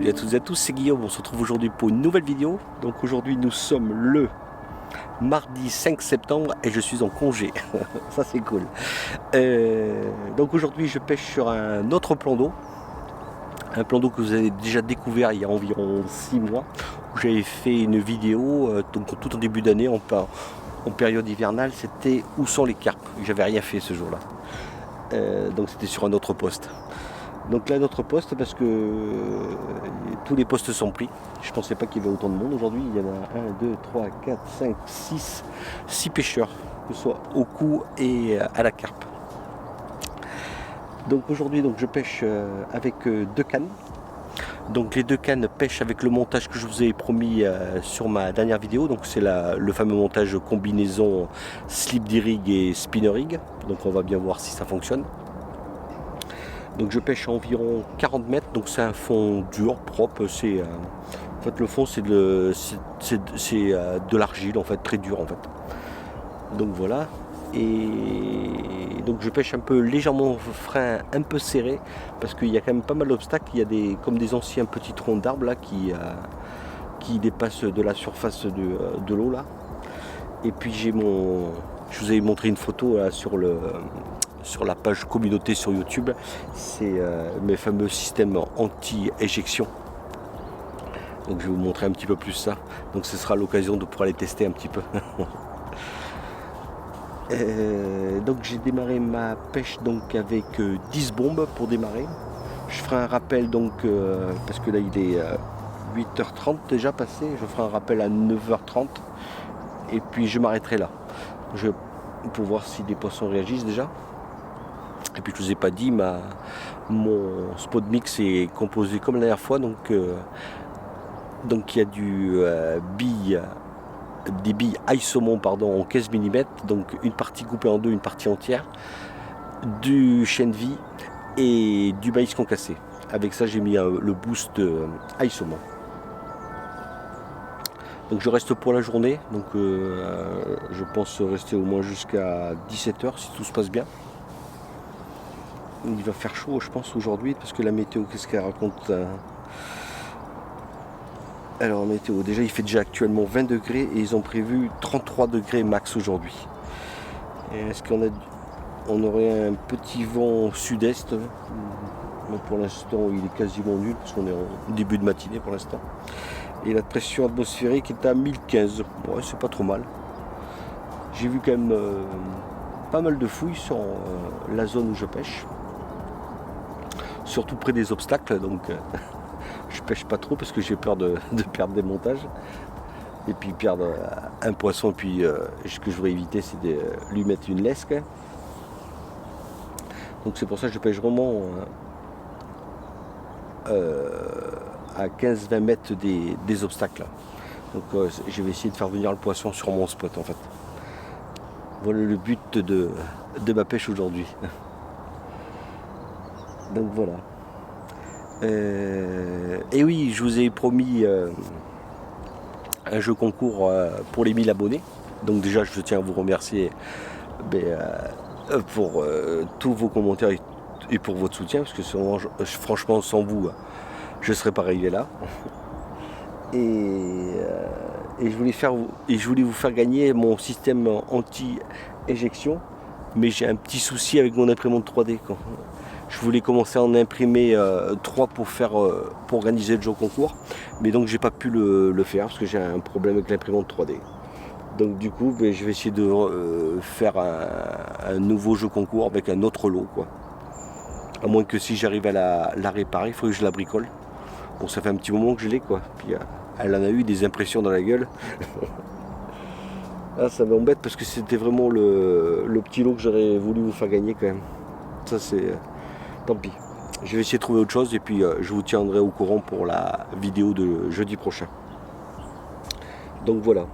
Salut à toutes et à tous, c'est Guillaume, on se retrouve aujourd'hui pour une nouvelle vidéo. Donc aujourd'hui nous sommes le mardi 5 septembre et je suis en congé, ça c'est cool. Donc aujourd'hui je pêche sur un autre plan d'eau. Un plan d'eau que vous avez déjà découvert il y a environ 6 mois. Où j'avais fait une vidéo donc tout en début d'année en période hivernale, c'était où sont les carpes. J'avais rien fait ce jour-là. Donc c'était sur un autre poste. Donc là notre poste parce que tous les postes sont pris. Je ne pensais pas qu'il y avait autant de monde aujourd'hui. Il y en a 1, 2, 3, 4, 5, 6 pêcheurs, que ce soit au cou et à la carpe. Donc aujourd'hui donc, je pêche avec 2 cannes. Donc les 2 cannes pêchent avec le montage que je vous ai promis sur ma dernière vidéo. Donc c'est le fameux montage combinaison slip rig et spinner rig. Donc on va bien voir si ça fonctionne. Donc je pêche à environ 40 mètres, donc c'est un fond dur, propre. En fait le fond c'est de l'argile en fait, très dur en fait. Donc voilà. Et donc je pêche un peu légèrement frein un peu serré parce qu'il y a quand même pas mal d'obstacles. Il y a comme des anciens petits troncs d'arbres là qui dépassent de la surface de l'eau là. Et puis je vous avais montré une photo là, sur la page communauté sur YouTube, c'est mes fameux systèmes anti-éjection. Donc je vais vous montrer un petit peu plus ça. Donc ce sera l'occasion de pouvoir les tester un petit peu. Donc j'ai démarré ma pêche donc avec 10 bombes pour démarrer. Je ferai un rappel donc parce que là il est 8h30 déjà passé. Je ferai un rappel à 9h30 et puis je m'arrêterai là. Pour voir si les poissons réagissent déjà. Et puis je vous ai pas dit, mon spot mix est composé comme la dernière fois, donc il y a des billes ail saumon en 15 mm, donc une partie coupée en deux, une partie entière, du chêne vie et du maïs concassé. Avec ça j'ai mis le boost ail saumon. Donc je reste pour la journée, donc je pense rester au moins jusqu'à 17h si tout se passe bien. Il va faire chaud je pense aujourd'hui parce que la météo, qu'est-ce qu'elle raconte Alors météo, déjà il fait déjà actuellement 20 degrés et ils ont prévu 33 degrés max aujourd'hui. Est-ce on aurait un petit vent sud-est? Mais pour l'instant il est quasiment nul parce qu'on est en début de matinée pour l'instant. Et la pression atmosphérique est à 1015. Ouais, c'est pas trop mal. J'ai vu quand même pas mal de fouilles sur la zone où je pêche. Surtout près des obstacles, donc je pêche pas trop parce que j'ai peur de perdre des montages et puis perdre un poisson. Et puis ce que je voudrais éviter, c'est de lui mettre une lesque. Donc c'est pour ça que je pêche vraiment à 15-20 mètres des obstacles. Donc je vais essayer de faire venir le poisson sur mon spot en fait. Voilà le but de ma pêche aujourd'hui. Donc voilà. Et oui, je vous ai promis un jeu concours pour les 1000 abonnés. Donc déjà, je tiens à vous remercier pour tous vos commentaires et pour votre soutien, parce que franchement, sans vous, je ne serais pas arrivé là. Et je voulais vous faire gagner mon système anti-éjection, mais j'ai un petit souci avec mon imprimante 3D. Je voulais commencer à en imprimer 3 pour organiser le jeu concours, mais donc j'ai pas pu le faire parce que j'ai un problème avec l'imprimante 3D. Donc du coup je vais essayer de faire un nouveau jeu concours avec un autre lot quoi. À moins que si j'arrive à la réparer, il faut que je la bricole. Bon, ça fait un petit moment que je l'ai quoi. Puis elle en a eu des impressions dans la gueule. Ah, ça m'embête parce que c'était vraiment le petit lot que j'aurais voulu vous faire gagner quand même. Ça c'est... tant pis. Je vais essayer de trouver autre chose et puis je vous tiendrai au courant pour la vidéo de jeudi prochain. Donc voilà.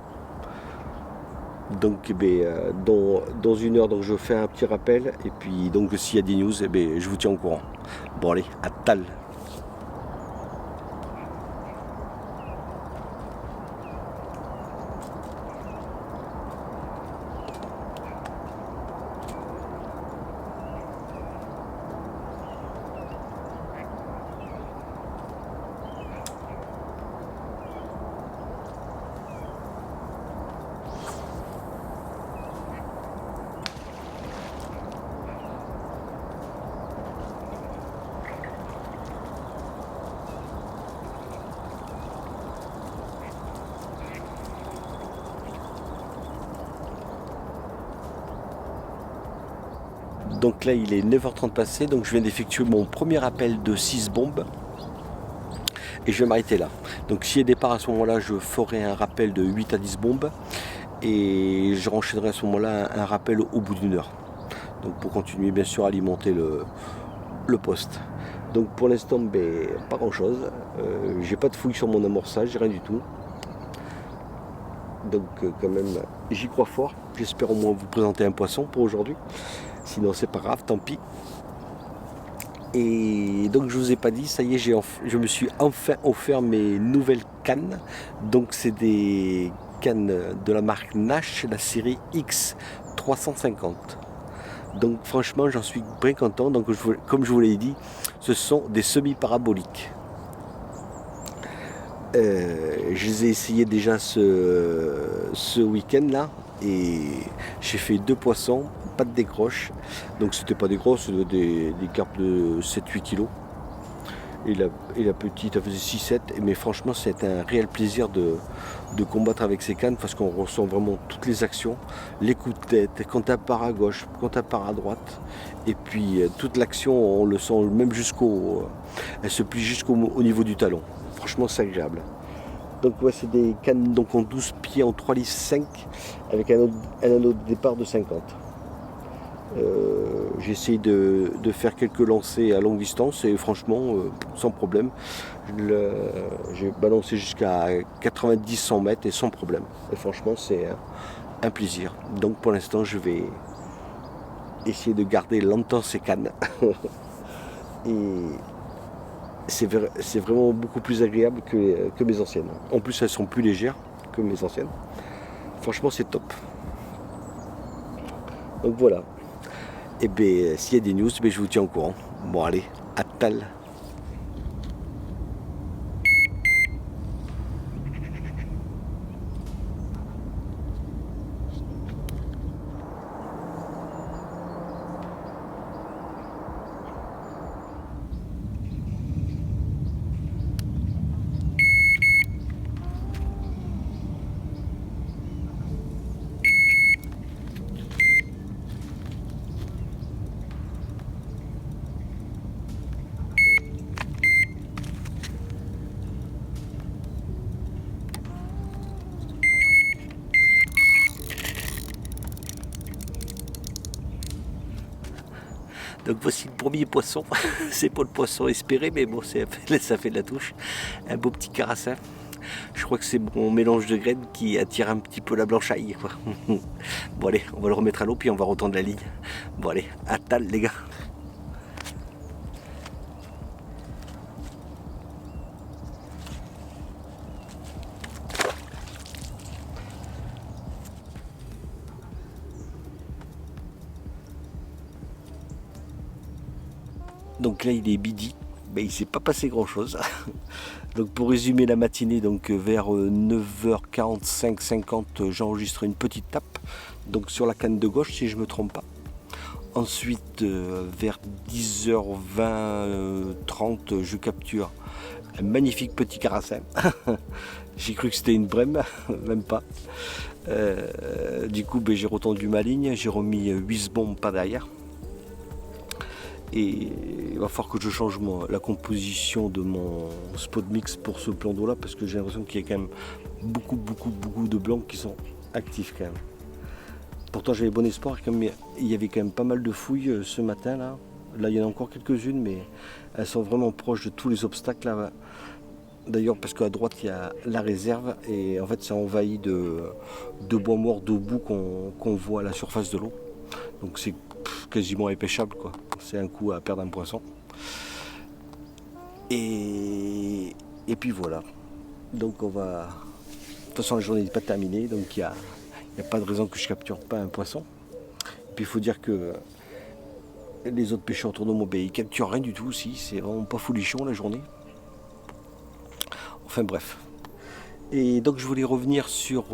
Donc dans une heure donc je fais un petit rappel et puis donc s'il y a des news je vous tiens au courant. Bon allez, à tal. Donc là il est 9h30 passé, donc je viens d'effectuer mon premier appel de 6 bombes. Et je vais m'arrêter là. Donc s'il y a départ à ce moment-là, je ferai un rappel de 8 à 10 bombes. Et je renchaînerai à ce moment-là un rappel au bout d'une heure. Donc pour continuer bien sûr à alimenter le poste. Donc pour l'instant, pas grand-chose. J'ai pas de fouille sur mon amorçage, rien du tout. Donc quand même, j'y crois fort. J'espère au moins vous présenter un poisson pour aujourd'hui. Sinon c'est pas grave, tant pis. Et donc je vous ai pas dit, ça y est, je me suis enfin offert mes nouvelles cannes. Donc c'est des cannes de la marque Nash, la série X350. Donc franchement j'en suis bien content. Donc comme je vous l'ai dit, ce sont des semi-paraboliques. Je les ai essayés déjà ce week-end là et j'ai fait 2 poissons, pas de décroche, donc c'était pas des grosses, des carpes de 7-8 kg et la petite elle faisait 6-7, mais franchement c'est un réel plaisir de combattre avec ces cannes parce qu'on ressent vraiment toutes les actions, les coups de tête, quand elle part à gauche, quand elle part à droite, et puis toute l'action on le sent même elle se plie jusqu'au niveau du talon. Franchement c'est agréable. Donc ouais, c'est des cannes donc en 12 pieds en 3 lisses 5 avec un anneau de départ de 50. J'ai essayé de faire quelques lancers à longue distance et franchement sans problème. J'ai balancé jusqu'à 90-100 mètres et sans problème. Et franchement c'est un plaisir. Donc pour l'instant je vais essayer de garder longtemps ces cannes. Et c'est vraiment beaucoup plus agréable que mes anciennes. En plus elles sont plus légères que mes anciennes. Franchement c'est top. Donc voilà. Et bien s'il y a des news, je vous tiens au courant. Bon allez, à tal. Donc voici le premier poisson. C'est pas le poisson espéré, mais bon, ça fait de la touche. Un beau petit carassin. Je crois que c'est mon mélange de graines qui attire un petit peu la blanchaille, quoi. Bon allez, on va le remettre à l'eau, puis on va retendre la ligne. Bon allez, à tal les gars. Donc là il est midi, mais il ne s'est pas passé grand chose. Donc pour résumer la matinée, donc vers 9h45, 50, j'enregistre une petite tape, donc sur la canne de gauche si je ne me trompe pas. Ensuite vers 10h20, 30, je capture un magnifique petit carassin. J'ai cru que c'était une brème, même pas. Du coup j'ai retendu ma ligne, j'ai remis 8 bombes pas derrière. Et il va falloir que je change la composition de mon spot mix pour ce plan d'eau là, parce que j'ai l'impression qu'il y a quand même beaucoup de blancs qui sont actifs quand même. Pourtant j'avais bon espoir, il y avait quand même pas mal de fouilles ce matin là. Là il y en a encore quelques-unes, mais elles sont vraiment proches de tous les obstacles là. D'ailleurs parce qu'à droite il y a la réserve et en fait c'est envahi de bois mort debout qu'on voit à la surface de l'eau. Donc c'est quasiment impêchable quoi. C'est un coup à perdre un poisson. Et puis voilà. Donc on va. De toute façon la journée n'est pas terminée, donc il n'y a pas de raison que je capture pas un poisson. Et puis il faut dire que les autres pêcheurs autour de moi, ils capturent rien du tout aussi. C'est vraiment pas folichon la journée. Enfin bref. Et donc je voulais revenir sur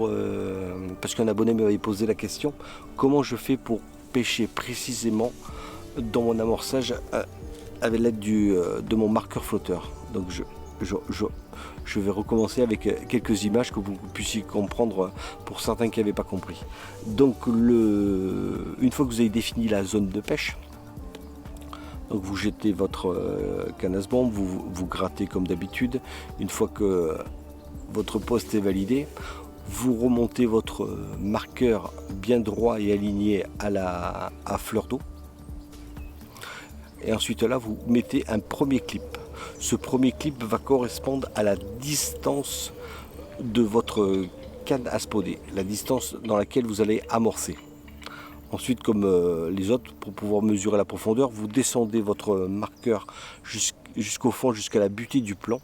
parce qu'un abonné m'avait posé la question, comment je fais pour pêcher précisément dans mon amorçage avec l'aide de mon marqueur flotteur. Donc je vais recommencer avec quelques images que vous puissiez comprendre pour certains qui n'avaient pas compris. Donc une fois que vous avez défini la zone de pêche, Donc vous jetez votre canne à bombe, vous grattez comme d'habitude. Une fois que votre poste est validé, vous remontez votre marqueur bien droit et aligné à fleur d'eau. Et ensuite là, vous mettez un premier clip. Ce premier clip va correspondre à la distance de votre canne à spoder, la distance dans laquelle vous allez amorcer. Ensuite, comme les autres, pour pouvoir mesurer la profondeur, vous descendez votre marqueur jusqu'au fond, jusqu'à la butée du plan.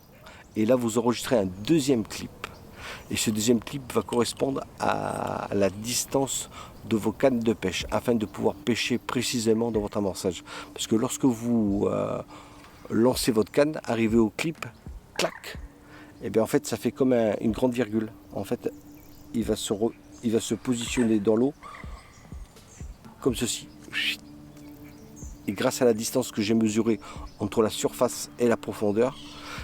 Et là, vous enregistrez un deuxième clip. Et ce deuxième clip va correspondre à la distance de vos cannes de pêche, afin de pouvoir pêcher précisément dans votre amorçage. Parce que lorsque vous lancez votre canne, arrivez au clip, clac, et bien en fait ça fait comme une grande virgule. En fait, il va se positionner dans l'eau comme ceci. Et grâce à la distance que j'ai mesurée entre la surface et la profondeur,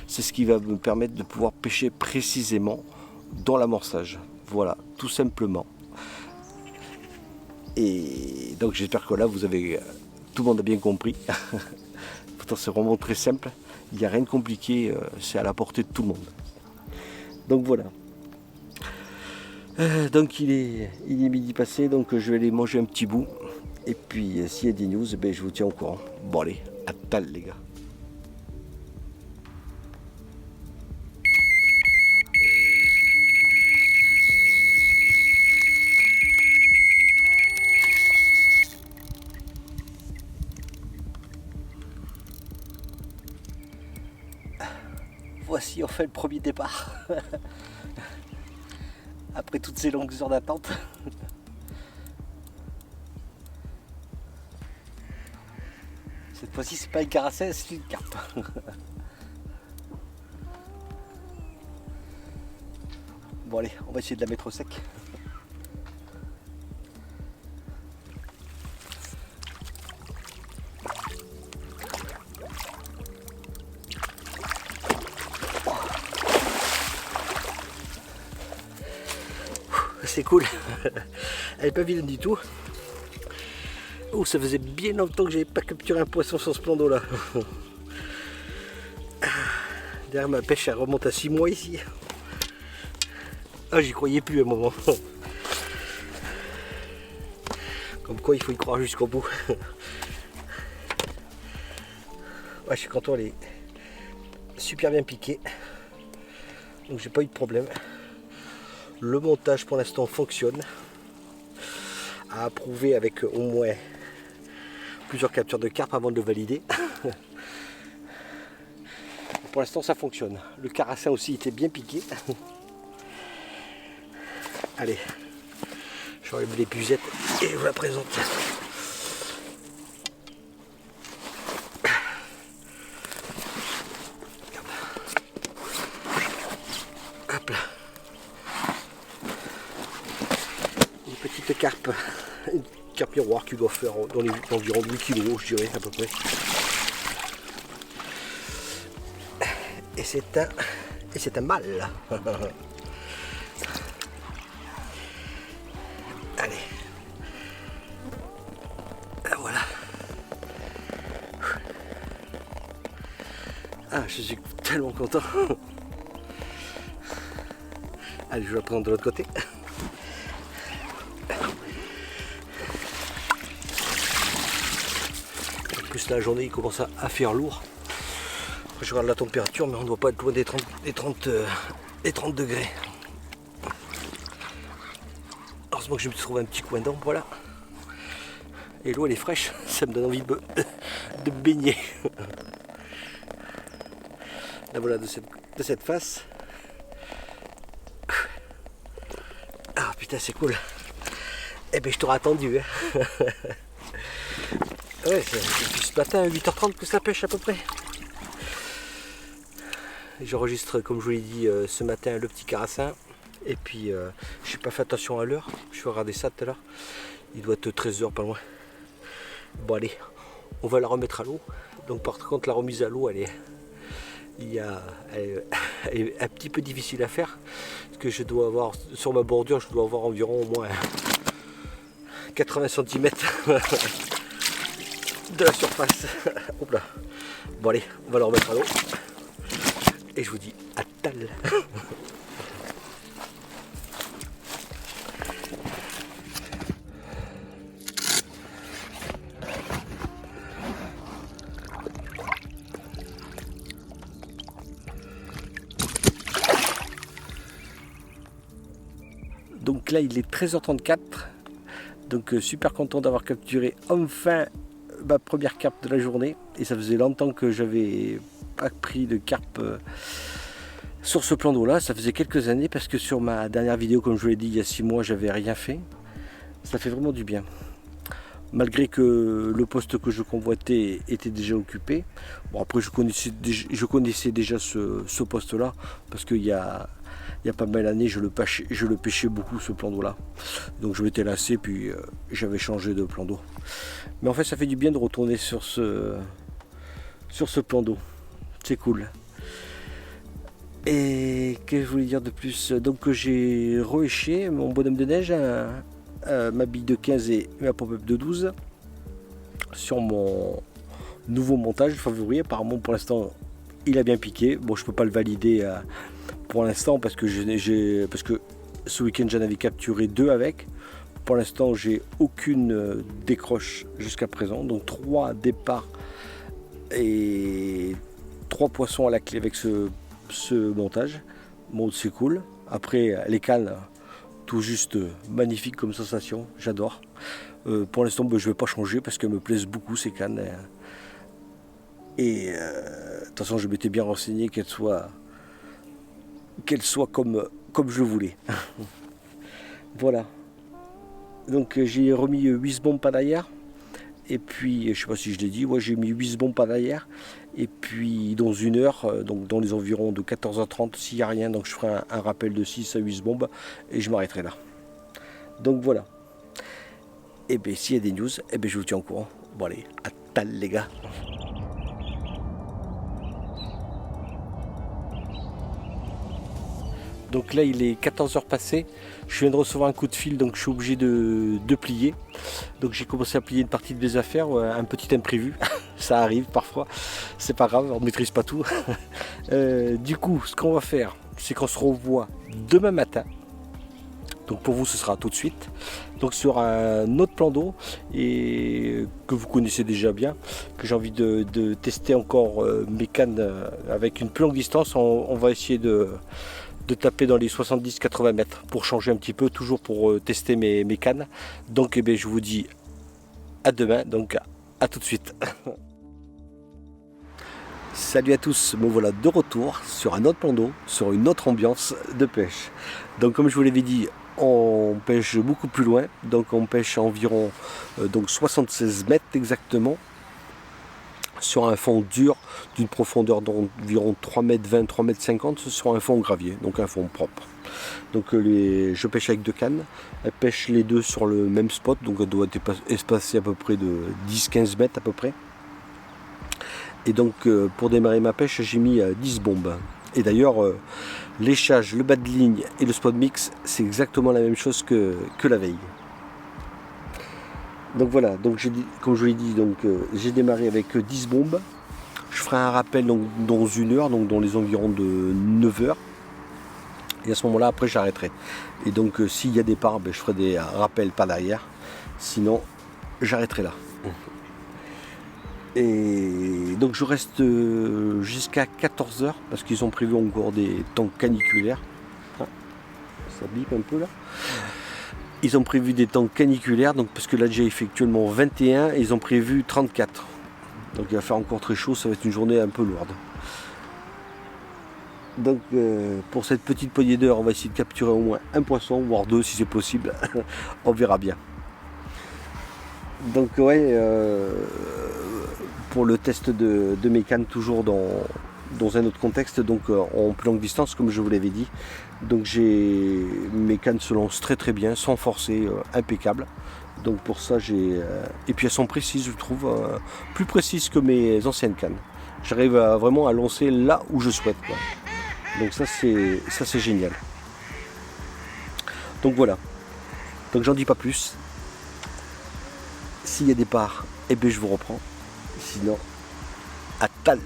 c'est ce qui va me permettre de pouvoir pêcher précisément dans l'amorçage. Voilà, tout simplement. Et donc j'espère que là tout le monde a bien compris. Pourtant c'est vraiment très simple, il n'y a rien de compliqué, c'est à la portée de tout le monde. Donc voilà. Donc il est midi passé, donc je vais aller manger un petit bout. Et puis s'il y a des news, ben, je vous tiens au courant. Bon allez, à tal les gars. Voici enfin le premier départ. Après toutes ces longues heures d'attente. Cette fois-ci c'est pas une carassin, c'est une carpe. Bon allez, on va essayer de la mettre au sec. C'est cool, elle est pas vilaine du tout. Oh, ça faisait bien longtemps que j'avais pas capturé un poisson sur ce plan d'eau là. Derrière ma pêche, elle remonte à 6 mois ici. Ah, j'y croyais plus à un moment. Comme quoi il faut y croire jusqu'au bout. Ouais, je suis content, elle est super bien piquée. Donc j'ai pas eu de problème. Le montage pour l'instant fonctionne. À approuver avec au moins plusieurs captures de carpe avant de le valider. Pour l'instant ça fonctionne. Le carassin aussi était bien piqué. Allez, j'enlève les buzettes et je vous la présente. Hop là. Une petite carpe. Une carpe miroir qui doit faire dans les environ 8 kg, je dirais à peu près. Et c'est un mâle. Allez. Et voilà. Ah, je suis tellement content. Allez, je vais la prendre de l'autre côté. En plus, la journée il commence à faire lourd. Je regarde la température, mais on ne doit pas être loin des 30 degrés. Heureusement que je me trouve un petit coin d'ombre, voilà. Et l'eau elle est fraîche, ça me donne envie de baigner. Là voilà, de cette face. Ah putain, c'est cool. Eh ben je t'aurais attendu. Hein. Ouais, c'est depuis ce matin à 8h30 que ça pêche à peu près. J'enregistre, comme je vous l'ai dit, ce matin le petit carassin. Et puis, je n'ai pas fait attention à l'heure. Je vais regarder ça tout à l'heure. Il doit être 13h, pas loin. Bon, allez, on va la remettre à l'eau. Donc, par contre, la remise à l'eau, elle est un petit peu difficile à faire. Parce que je dois avoir, sur ma bordure, je dois avoir environ au moins 80 cm. de la surface. Hop là. Bon allez, on va le remettre à l'eau. Et je vous dis à tal. Donc là il est 13h34. Donc super content d'avoir capturé enfin ma première carpe de la journée. Et ça faisait longtemps que j'avais pas pris de carpe sur ce plan d'eau là. Ça faisait quelques années parce que sur ma dernière vidéo, comme je vous l'ai dit, il y a 6 mois, j'avais rien fait. Ça fait vraiment du bien. Malgré que le poste que je convoitais était déjà occupé. Bon après je connaissais déjà ce poste là parce qu'il y a pas mal d'années je le pêchais beaucoup ce plan d'eau là. Donc je m'étais lassé puis j'avais changé de plan d'eau. Mais en fait ça fait du bien de retourner sur ce plan d'eau. C'est cool. Et qu'est-ce que je voulais dire de plus? Donc j'ai rehéché mon bonhomme de neige, ma bille de 15 et ma pop-up de 12 sur mon nouveau montage favori. Apparemment pour l'instant il a bien piqué. Bon je peux pas le valider pour l'instant parce que ce week-end j'en avais capturé 2 avec. Pour l'instant j'ai aucune décroche jusqu'à présent. Donc 3 départs et 3 poissons à la clé avec ce montage. Bon c'est cool. Après les cannes, tout juste magnifique comme sensation, j'adore. Pour l'instant je ne vais pas changer parce qu'elles me plaisent beaucoup ces cannes. Et de toute façon je m'étais bien renseigné qu'elles soient comme je voulais. Voilà. Donc j'ai remis 8 bombes pas derrière. Et puis, je sais pas si je l'ai dit, ouais, j'ai mis 8 bombes pas derrière. Et puis dans 1 heure, donc dans les environs de 14h30, s'il n'y a rien, donc je ferai un rappel de 6 à 8 bombes et je m'arrêterai là. Donc voilà. Et bien s'il y a des news, et bien je vous tiens au courant. Bon allez, à tal les gars. Donc là il est 14h passé, je viens de recevoir un coup de fil donc je suis obligé de plier. Donc j'ai commencé à plier une partie de mes affaires, un petit imprévu, ça arrive parfois, c'est pas grave, on ne maîtrise pas tout. Du coup ce qu'on va faire c'est qu'on se revoit demain matin. Donc pour vous ce sera tout de suite. Donc sur un autre plan d'eau et que vous connaissez déjà bien, que j'ai envie de tester encore mes cannes avec une plus longue distance. On va essayer de taper dans les 70-80 mètres pour changer un petit peu, toujours pour tester mes cannes. Donc eh bien, je vous dis à demain, donc à tout de suite. Salut à tous, me voilà de retour sur un autre plan d'eau, sur une autre ambiance de pêche. Donc comme je vous l'avais dit, on pêche beaucoup plus loin, donc on pêche à environ 76 mètres exactement, sur un fond dur d'une profondeur d'environ 3,20 m, 3,50 m sur un fond gravier, donc un fond propre. Donc je pêche avec 2 cannes, elles pêchent les deux sur le même spot, donc elle doit être espacée à peu près de 10-15 mètres à peu près. Et donc pour démarrer ma pêche j'ai mis 10 bombes. Et d'ailleurs l'échage, le bas de ligne et le spot mix c'est exactement la même chose que la veille. Donc voilà, donc comme je vous l'ai dit, j'ai démarré avec 10 bombes. Je ferai un rappel donc, dans 1 heure, donc dans les environs de 9 h. Et à ce moment-là, après j'arrêterai. Et donc s'il y a des parts, je ferai des rappels par derrière. Sinon, j'arrêterai là. Et donc je reste jusqu'à 14 h parce qu'ils ont prévu encore des temps caniculaires. Ah, ça bip un peu là. Ils ont prévu des temps caniculaires, donc parce que là j'ai effectuellement 21 et ils ont prévu 34. Donc il va faire encore très chaud, ça va être une journée un peu lourde. Donc pour cette petite poignée d'heure, on va essayer de capturer au moins un poisson, voire 2 si c'est possible. On verra bien. Donc ouais, pour le test de mes cannes, toujours dans un autre contexte, donc en plus longue distance comme je vous l'avais dit. Donc mes cannes se lancent très très bien, sans forcer, impeccable. Donc pour ça et puis elles sont précises, je trouve, plus précises que mes anciennes cannes. J'arrive vraiment à lancer là où je souhaite, quoi. Donc ça c'est génial. Donc voilà. Donc j'en dis pas plus. S'il y a des parts, eh bien je vous reprends. sinon, à tal.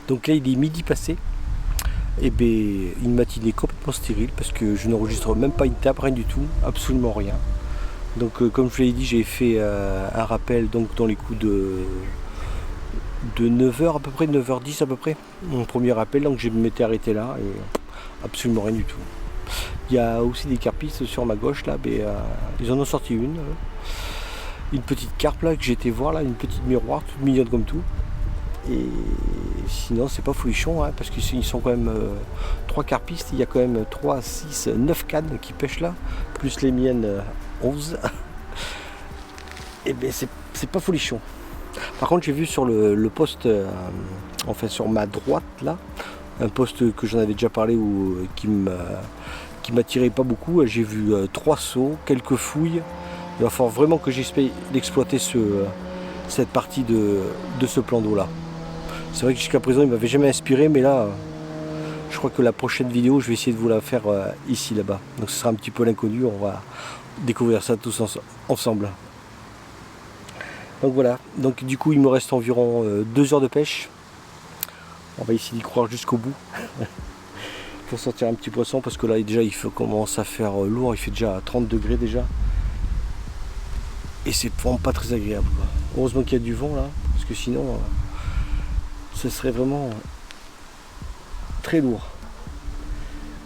Donc là il est midi passé, et bien une matinée complètement stérile parce que je n'enregistre même pas une table, rien du tout, absolument rien. Donc comme je vous l'ai dit, j'ai fait un rappel donc dans les coups de 9h à peu près, 9h10 à peu près, mon premier rappel, donc je m'étais arrêté là et absolument rien du tout. Il y a aussi des carpistes sur ma gauche là, mais, ils en ont sorti une petite carpe là que j'ai été voir là, une petite miroir toute mignonne comme tout. Et sinon c'est pas folichon hein, parce qu'ils sont quand même 3 carpistes, il y a quand même 3, 6, 9 cannes qui pêchent là, plus les miennes 11. Et bien c'est pas folichon. Par contre j'ai vu sur le poste, enfin sur ma droite là, un poste que j'en avais déjà parlé ou qui m'attirait pas beaucoup, j'ai vu 3 seaux, quelques fouilles. Il va falloir vraiment que j'essaie d'exploiter cette partie de ce plan d'eau là. C'est vrai que jusqu'à présent il m'avait jamais inspiré, mais là je crois que la prochaine vidéo je vais essayer de vous la faire ici là-bas. Donc ce sera un petit peu l'inconnu, on va découvrir ça tous ensemble. Donc voilà, donc du coup il me reste environ 2 heures de pêche. On va essayer d'y croire jusqu'au bout pour sortir un petit poisson parce que là déjà il commence à faire lourd, il fait déjà 30 degrés déjà. Et c'est vraiment pas très agréable quoi. Heureusement qu'il y a du vent là, parce que sinon ce serait vraiment très lourd.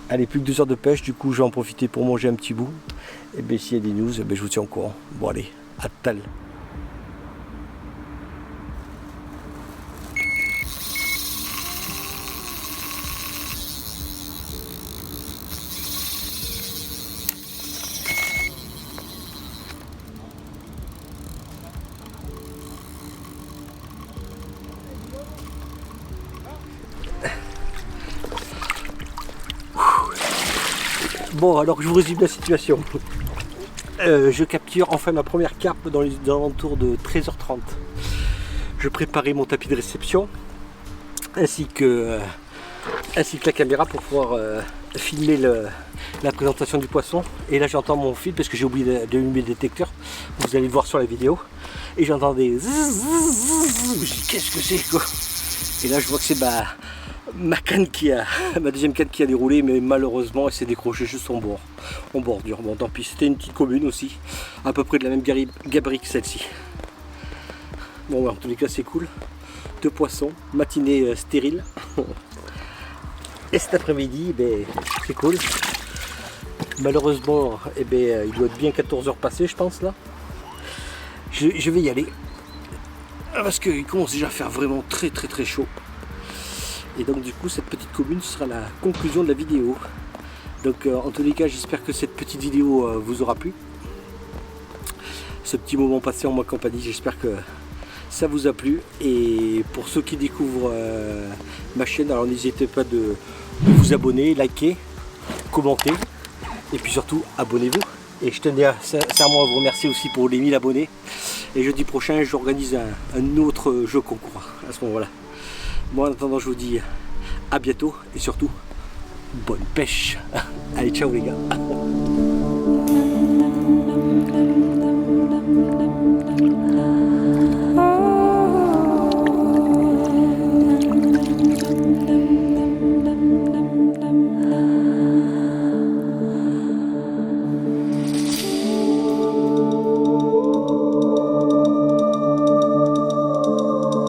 Allez, plus que 2 heures de pêche, du coup je vais en profiter pour manger un petit bout. Et bien s'il y a des news, je vous tiens au courant. Bon allez, à tal. Bon, alors je vous résume la situation. Je capture enfin ma première carpe dans les alentours de 13h30. Je préparais mon tapis de réception ainsi que la caméra pour pouvoir filmer la présentation du poisson. Et là j'entends mon fil parce que j'ai oublié d'allumer le détecteur. Vous allez le voir sur la vidéo. Et j'entends des zzzz. Je dis qu'est-ce que c'est quoi? Et là je vois que c'est ma deuxième canne qui a déroulé, mais malheureusement elle s'est décrochée juste en bordure. Bon tant pis, c'était une petite commune aussi, à peu près de la même gabarit que celle-ci. Bon en tous les cas c'est cool. 2 poissons, matinée stérile. Et cet après-midi, c'est cool. Malheureusement, il doit être bien 14h passées je pense là. Je vais y aller. Parce qu'il commence déjà à faire vraiment très chaud. Et donc du coup cette petite commune sera la conclusion de la vidéo. Donc en tous les cas j'espère que cette petite vidéo vous aura plu. Ce petit moment passé en ma compagnie, j'espère que ça vous a plu. Et pour ceux qui découvrent ma chaîne, alors n'hésitez pas de vous abonner, liker, commenter. Et puis surtout abonnez-vous. Et je tenais sincèrement à vous remercier aussi pour les 1000 abonnés. Et jeudi prochain j'organise un autre jeu concours à ce moment-là. Bon, en attendant, je vous dis à bientôt et surtout, bonne pêche. Allez, ciao les gars.